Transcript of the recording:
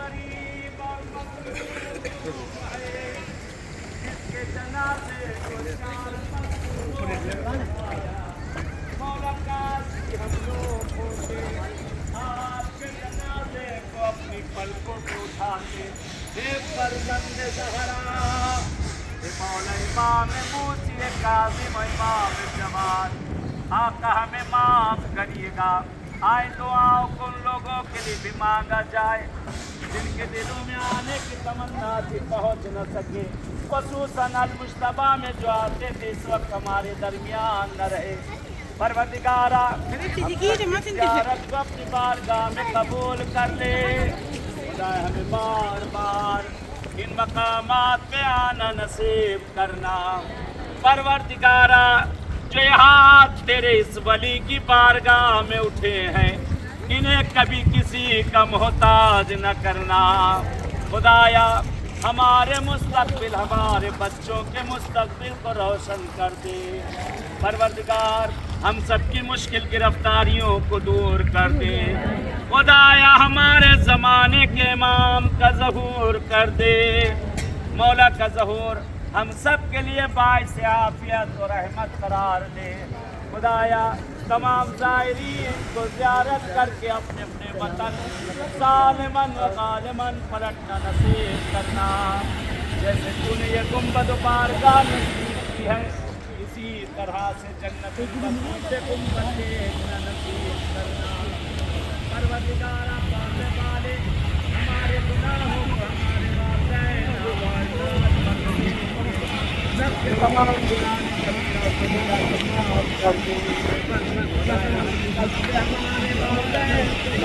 غریب اور مظلوم ہے، جس کے جنازے کو چار مولا کاش ہم لوگ ہوتے، آپ کے جنازے کو اپنی پلکوں پہ اٹھاتے۔ اے فرزند زہرا، اے مولا امام موسی کاظم و امام جواد، آقا ہمیں معاف کریے گا۔ آئے دعاؤں کو ان لوگوں کے لیے بھی مانگا جائے جن کے دلوں میں آنے کی تمنا تھی، پہنچ نہ سکے، خصوصاً المجتبیٰ میں جو آتے تھے اس وقت ہمارے درمیان نہ رہے۔ پروردگارا ہم کی زیارت کو اپنی بارگاہ میں قبول کر لے۔ خدا ہمیں بار بار ان مقامات پہ آنا نصیب کرنا۔ پروردگارا جو یہاں تیرے اس ولی کی بارگاہ میں اٹھے ہیں، انہیں کبھی کسی کا محتاج نہ کرنا۔ خدایا ہمارے مستقبل، ہمارے بچوں کے مستقبل کو روشن کر دے۔ پروردگار ہم سب کی مشکل گرفتاریوں کو دور کر دے۔ خدایا ہمارے زمانے کے امام کا ظہور کر دے۔ مولا کا ظہور ہم سب کے لیے باعث عافیت و رحمت قرار دے۔ خدایا تمام زائرین کو زیارت کر کے اپنے اپنے وطن سالماً و غانماً پلٹنا نصیب کرنا۔ جیسے تو نے یہ گنبد و بارگاہ نصیب کی ہے، اسی طرح سے جنت البقیع سے گنبد دیکھنا نصیب کرنا۔ پروردگارا پانے والے ہمارے گناہوں کو، ہمارے والدین و والدات سب کے تمام گناہ معاف کر دے۔ ہمارے والدین